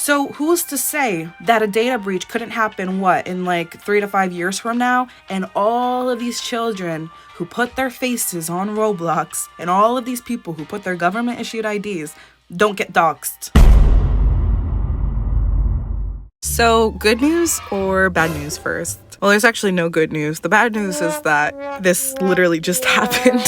So who's to say that a data breach couldn't happen, in like 3 to 5 years from now, and all of these children who put their faces on Roblox and all of these people who put their government-issued IDs don't get doxxed? So, good news or bad news first? Well, there's actually no good news. The bad news is that this literally just happened.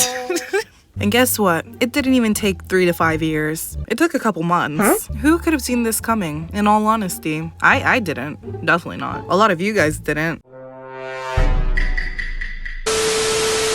And guess what? It didn't even take 3 to 5 years. It took a couple months. Who could have seen this coming, in all honesty? I didn't. Definitely not. A lot of you guys didn't.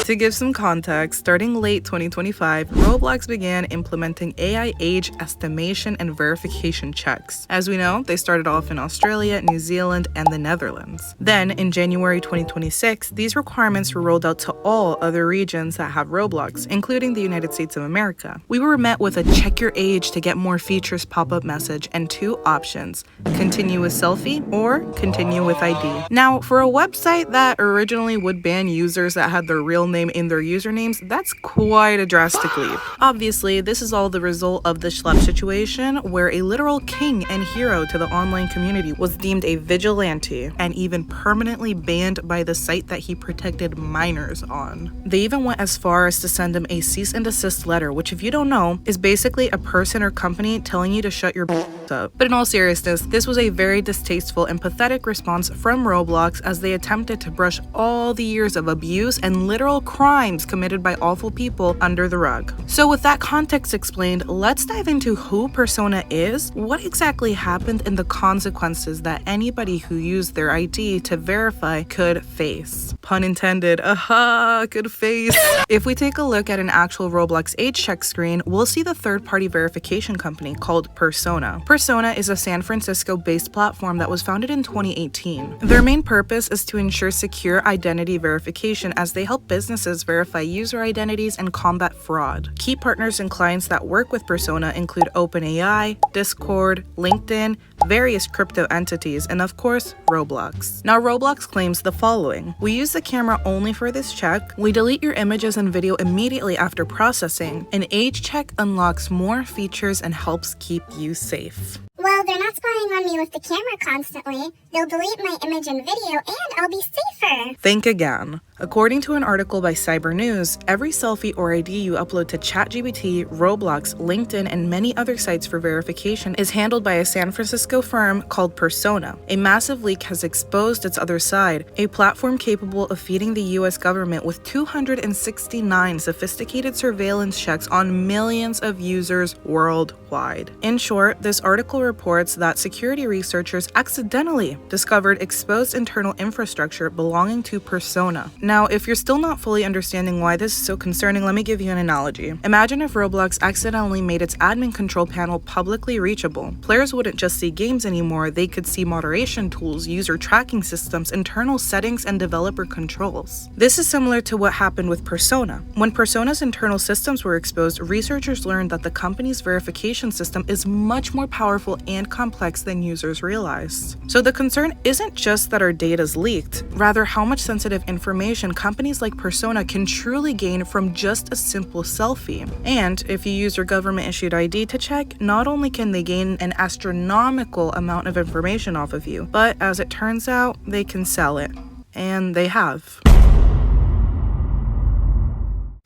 To give some context, starting late 2025, Roblox began implementing AI age estimation and verification checks. As we know, they started off in Australia, New Zealand, and the Netherlands. Then, in January 2026, these requirements were rolled out to all other regions that have Roblox, including the United States of America. We were met with a check your age to get more features pop-up message and 2 options: continue with selfie or continue with ID. Now, for a website that originally would ban users that had their real name in their usernames, that's quite a drastic leap. Obviously, this is all the result of the schlep situation, where a literal king and hero to the online community was deemed a vigilante and even permanently banned by the site that he protected minors on. They even went as far as to send him a cease and desist letter, which, if you don't know, is basically a person or company telling you to shut your up. But in all seriousness, this was a very distasteful and pathetic response from Roblox, as they attempted to brush all the years of abuse and literal crimes committed by awful people under the rug. So with that context explained, let's dive into who Persona is, what exactly happened, and the consequences that anybody who used their ID to verify could face. Pun intended, aha, could face. If we take a look at an actual Roblox age check screen, we'll see the third-party verification company called Persona. Persona is a San Francisco-based platform that was founded in 2018. Their main purpose is to ensure secure identity verification, as they help businesses verify user identities and combat fraud. Key partners and clients that work with Persona include OpenAI, Discord, LinkedIn, various crypto entities, and of course, Roblox. Now, Roblox claims the following: we use the camera only for this check, we delete your images and video immediately after processing, an age check unlocks more features and helps keep you safe. Well, they're not spying on me with the camera constantly. They'll delete my image and video, and I'll be safer. Think again. According to an article by Cyber News, every selfie or ID you upload to ChatGPT, Roblox, LinkedIn, and many other sites for verification is handled by a San Francisco firm called Persona. A massive leak has exposed its other side, a platform capable of feeding the US government with 269 sophisticated surveillance checks on millions of users worldwide. In short, this article reports that security researchers accidentally discovered exposed internal infrastructure belonging to Persona. Now, if you're still not fully understanding why this is so concerning, let me give you an analogy. Imagine if Roblox accidentally made its admin control panel publicly reachable. Players wouldn't just see games anymore, they could see moderation tools, user tracking systems, internal settings, and developer controls. This is similar to what happened with Persona. When Persona's internal systems were exposed, researchers learned that the company's verification system is much more powerful and complex than users realized. So the concern isn't just that our data's leaked, rather how much sensitive information companies like Persona can truly gain from just a simple selfie. And if you use your government-issued ID to check, not only can they gain an astronomical amount of information off of you, but as it turns out, they can sell it. And they have.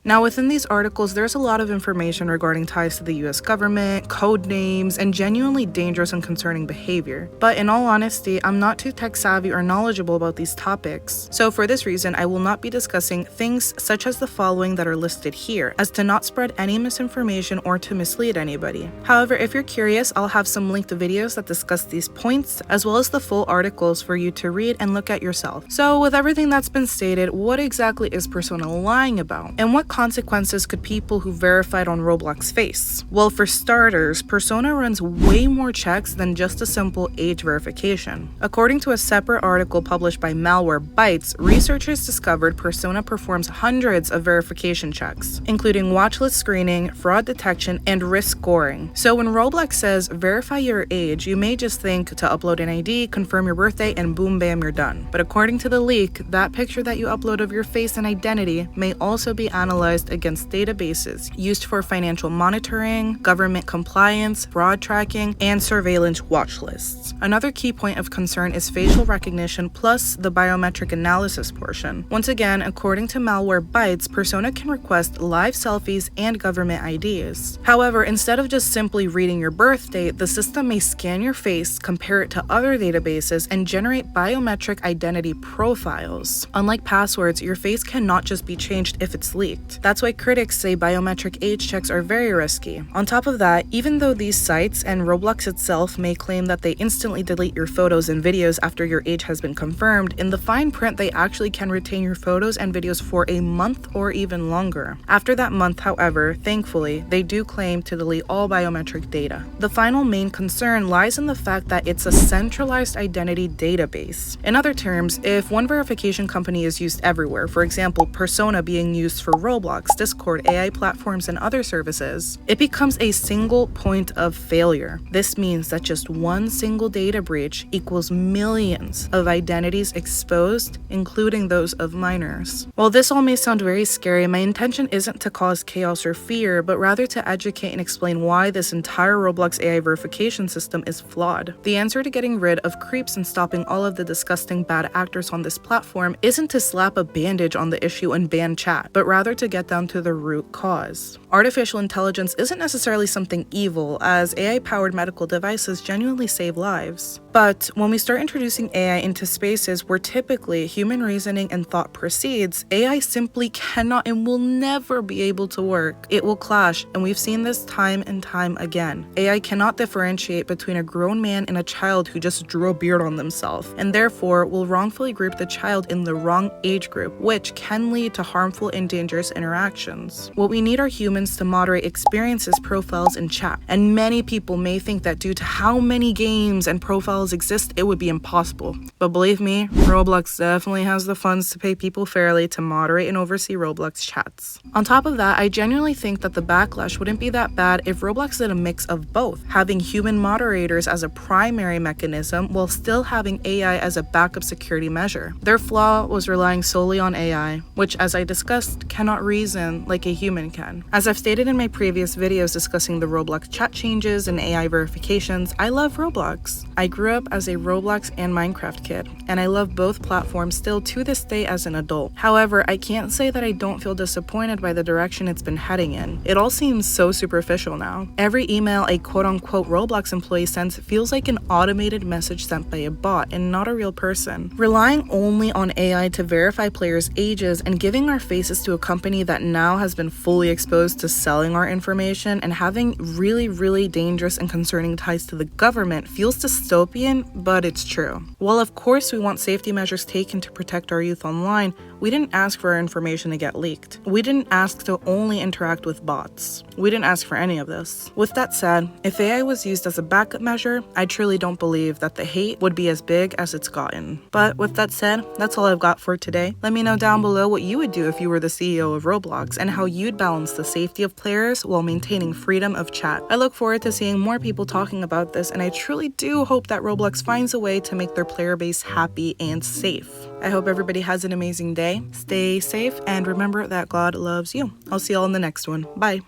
Now, within these articles, there's a lot of information regarding ties to the US government, code names, and genuinely dangerous and concerning behavior. But in all honesty, I'm not too tech savvy or knowledgeable about these topics. So for this reason, I will not be discussing things such as the following that are listed here, as to not spread any misinformation or to mislead anybody. However, if you're curious, I'll have some linked videos that discuss these points, as well as the full articles for you to read and look at yourself. So with everything that's been stated, what exactly is Persona lying about? And what consequences could people who verified on Roblox face? Well, for starters, Persona runs way more checks than just a simple age verification. According to a separate article published by Malwarebytes, researchers discovered Persona performs hundreds of verification checks, including watchlist screening, fraud detection, and risk scoring. So when Roblox says verify your age, you may just think to upload an ID, confirm your birthday, and boom bam, you're done. But according to the leak, that picture that you upload of your face and identity may also be analyzed analyzed against databases used for financial monitoring, government compliance, fraud tracking, and surveillance watch lists. Another key point of concern is facial recognition plus the biometric analysis portion. Once again, according to Malwarebytes, Persona can request live selfies and government IDs. However, instead of just simply reading your birth date, the system may scan your face, compare it to other databases, and generate biometric identity profiles. Unlike passwords, your face cannot just be changed if it's leaked. That's why critics say biometric age checks are very risky. On top of that, even though these sites and Roblox itself may claim that they instantly delete your photos and videos after your age has been confirmed, in the fine print they actually can retain your photos and videos for a month or even longer. After that month, however, thankfully, they do claim to delete all biometric data. The final main concern lies in the fact that it's a centralized identity database. In other terms, if one verification company is used everywhere, for example, Persona being used for Roblox, Discord, AI platforms, and other services, it becomes a single point of failure. This means that just one single data breach equals millions of identities exposed, including those of minors. While this all may sound very scary, my intention isn't to cause chaos or fear, but rather to educate and explain why this entire Roblox AI verification system is flawed. The answer to getting rid of creeps and stopping all of the disgusting bad actors on this platform isn't to slap a bandage on the issue and ban chat, but rather to get down to the root cause. Artificial intelligence isn't necessarily something evil, as AI-powered medical devices genuinely save lives. But when we start introducing AI into spaces where typically human reasoning and thought precedes, AI simply cannot and will never be able to work. It will clash, and we've seen this time and time again. AI cannot differentiate between a grown man and a child who just drew a beard on themselves, and therefore will wrongfully group the child in the wrong age group, which can lead to harmful and dangerous interactions. What we need are humans to moderate experiences, profiles, and chat. And many people may think that due to how many games and profiles exist, it would be impossible. But believe me, Roblox definitely has the funds to pay people fairly to moderate and oversee Roblox chats. On top of that, I genuinely think that the backlash wouldn't be that bad if Roblox did a mix of both, having human moderators as a primary mechanism while still having AI as a backup security measure. Their flaw was relying solely on AI, which, as I discussed, cannot reason like a human can. As I've stated in my previous videos discussing the Roblox chat changes and AI verifications, I love Roblox. I grew up as a Roblox and Minecraft kid, and I love both platforms still to this day as an adult. However, I can't say that I don't feel disappointed by the direction it's been heading in. It all seems so superficial now. Every email a quote-unquote Roblox employee sends feels like an automated message sent by a bot and not a real person. Relying only on AI to verify players' ages and giving our faces to a company that now has been fully exposed to selling our information and having really dangerous and concerning ties to the government feels dystopian, but it's true. While of course we want safety measures taken to protect our youth online, we didn't ask for our information to get leaked. We didn't ask to only interact with bots. We didn't ask for any of this. With that said, if AI was used as a backup measure, I truly don't believe that the hate would be as big as it's gotten. But with that said, that's all I've got for today. Let me know down below what you would do if you were the CEO of Roblox and how you'd balance the safety of players while maintaining freedom of chat. I look forward to seeing more people talking about this, and I truly do hope that Roblox finds a way to make their player base happy and safe. I hope everybody has an amazing day. Stay safe and remember that God loves you. I'll see y'all in the next one. Bye.